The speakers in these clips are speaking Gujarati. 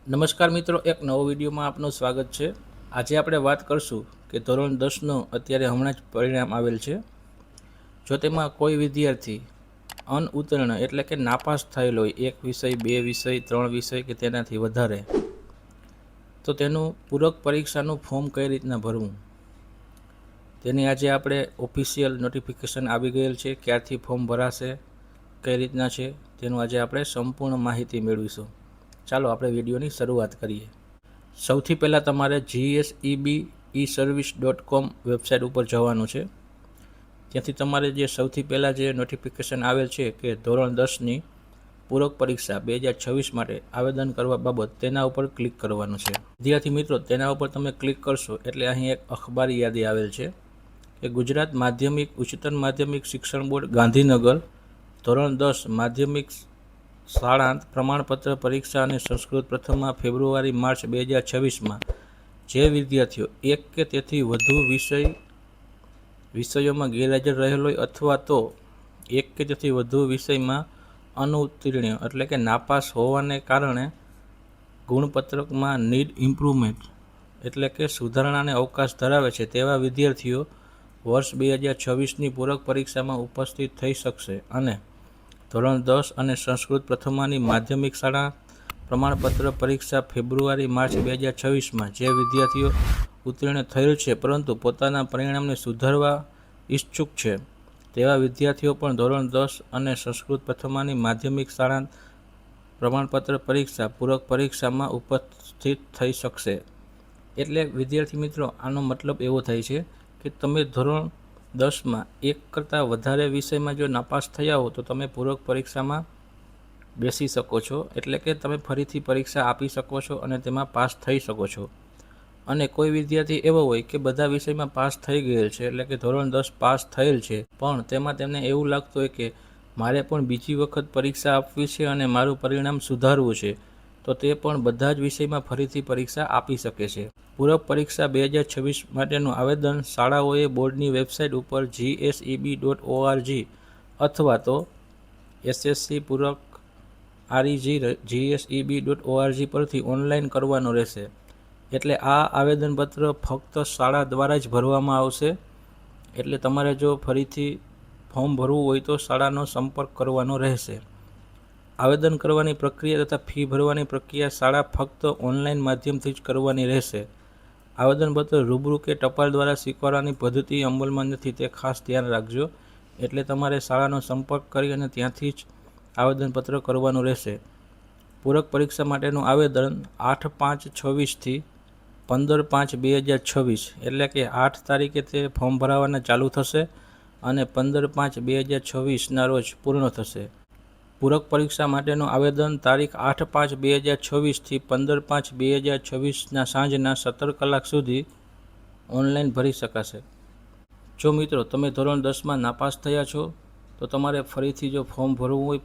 નમસ્કાર મિત્રો, એક નવો વિડીયોમાં આપનું સ્વાગત છે। આજે આપણે વાત કરશું કે ધોરણ 10નું અત્યારે હમણાં જ પરિણામ આવેલ છે। જો તેમાં કોઈ વિદ્યાર્થી અનઉત્તીર્ણ એટલે કે નાપાસ થયેલ હોય, એક વિષય, બે વિષય, ત્રણ વિષય કે તેનાથી વધારે, તો તેનું પૂરક પરીક્ષાનું ફોર્મ કઈ રીતના ભરવું તેની આજે આપણે ઓફિશિયલ નોટિફિકેશન આવી ગયેલ છે। ક્યારથી ફોર્મ ભરાશે, કઈ રીતના છે તેનું આજે આપણે સંપૂર્ણ માહિતી મેળવીશું। ચાલો આપણે વિડીયોની શરૂઆત કરીએ। સૌથી પહેલાં તમારે GSEBeservice.com વેબસાઇટ ઉપર જવાનું છે। ત્યાંથી તમારે જે સૌથી પહેલાં જે નોટિફિકેશન આવેલ છે કે ધોરણ 10ની પૂરક પરીક્ષા 2026 માટે આવેદન કરવા બાબત, તેના ઉપર ક્લિક કરવાનું છે। વિદ્યાર્થી મિત્રો, તેના ઉપર તમે ક્લિક કરશો એટલે અહીં એક અખબારી યાદી આવેલ છે કે ગુજરાત માધ્યમિક ઉચ્ચતર માધ્યમિક શિક્ષણ બોર્ડ ગાંધીનગર ધોરણ 10 માધ્યમિક શાળાંત પ્રમાણપત્ર પરીક્ષા અને સંસ્કૃત પ્રથમમાં ફેબ્રુઆરી-માર્ચ 2026માં જે વિદ્યાર્થીઓ એક કે તેથી વધુ વિષયોમાં ગેરહાજર રહેલ હોય અથવા તો એક કે તેથી વધુ વિષયમાં અનુત્તીર્ણ એટલે કે નાપાસ હોવાને કારણે ગુણપત્રકમાં નીડ ઇમ્પ્રુવમેન્ટ એટલે કે સુધારણાને અવકાશ ધરાવે છે, તેવા વિદ્યાર્થીઓ વર્ષ 2026ની પૂરક પરીક્ષામાં ઉપસ્થિત થઈ શકશે અને ધોરણ 10 અને સંસ્કૃત પ્રથમની માધ્યમિક શાળા પ્રમાણપત્ર પરીક્ષા ફેબ્રુઆરી-માર્ચ 2026માં જે વિદ્યાર્થીઓ ઉત્તીર્ણ થયેલ છે પરંતુ પોતાના પરિણામને સુધારવા ઈચ્છુક છે, તેવા વિદ્યાર્થીઓ પણ ધોરણ 10 અને સંસ્કૃત પ્રથમની માધ્યમિક શાળા પ્રમાણપત્ર પરીક્ષા પૂરક પરીક્ષામાં ઉપસ્થિત થઈ શકશે। એટલે વિદ્યાર્થી મિત્રો, આનો મતલબ એવો થાય છે કે તમે ધોરણ 10માં એક કરતાં વધારે વિષયમાં જો નાપાસ થયા હો તો તમે પૂરક પરીક્ષામાં બેસી શકો છો, એટલે કે તમે ફરીથી પરીક્ષા આપી શકો છો અને તેમાં પાસ થઈ શકો છો। અને કોઈ વિદ્યાર્થી એવો હોય કે બધા વિષયમાં પાસ થઈ ગયેલ છે, એટલે કે ધોરણ 10 પાસ થયેલ છે, પણ તેમાં તેમને એવું લાગતું હોય કે મારે પણ બીજી વખત પરીક્ષા આપવી છે અને મારું પરિણામ સુધારવું છે, તો તે પણ બધા જ વિષયમાં ફરીથી પરીક્ષા આપી શકે છે। પૂરક પરીક્ષા 2026 માટેનું આવેદન શાળાઓએ બોર્ડની વેબસાઇટ ઉપર GSEB.org અથવા તો SSC પૂરક GSEB.org પરથી ઓનલાઈન કરવાનો રહેશે। એટલે આ આવેદનપત્ર ફક્ત શાળા દ્વારા જ ભરવામાં આવશે। એટલે તમારે જો ફરીથી ફોર્મ ભરવું હોય તો શાળાનો સંપર્ક કરવાનો રહેશે। આવેદન કરવાની પ્રક્રિયા તથા ફી ભરવાની પ્રક્રિયા શાળા ફક્ત ઓનલાઈન માધ્યમથી જ કરવાની રહેશે। આવેદનપત્ર રૂબરૂ કે ટપાલ દ્વારા સ્વીકારવાની પદ્ધતિ અમલમાં નથી, તે ખાસ ધ્યાન રાખજો। એટલે તમારે શાળાનો સંપર્ક કરી અને ત્યાંથી જ આવેદનપત્ર કરવાનું રહેશે। પૂરક પરીક્ષા માટેનું આવેદન 8/5/26 થી 15/5/2026 એટલે કે 8 તારીખે તે ફોર્મ ભરાવાના ચાલુ થશે અને 15/5/2026ના રોજ પૂર્ણ થશે। પૂરક પરીક્ષા માટેનું આવેદન તારીખ 8/5/2026 થી 15/5/2026ના સાંજના 17 કલાક સુધી ઓનલાઈન ભરી શકાશે। જો મિત્રો તમે ધોરણ 10માં નાપાસ થયા છો તો તમારે ફરીથી જો ફોર્મ ભરવું હોય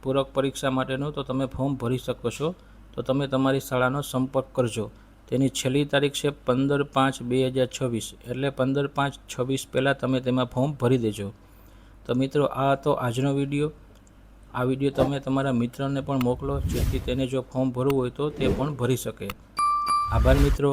પૂરક પરીક્ષા માટેનું તો તમે ફોર્મ ભરી શકો છો। તો તમે તમારી શાળાનો સંપર્ક કરજો। તેની છેલ્લી તારીખ છે 15/5/2026 એટલે 15/5/26 પહેલાં તમે તેમાં ફોર્મ ભરી દેજો। તો મિત્રો, આ હતો આજનો વિડીયો। આ વિડીયો તમે તમારા મિત્રને પણ મોકલો, જેથી તેને જો ફોર્મ ભરવું હોય તો તે પણ ભરી શકે। આભાર મિત્રો।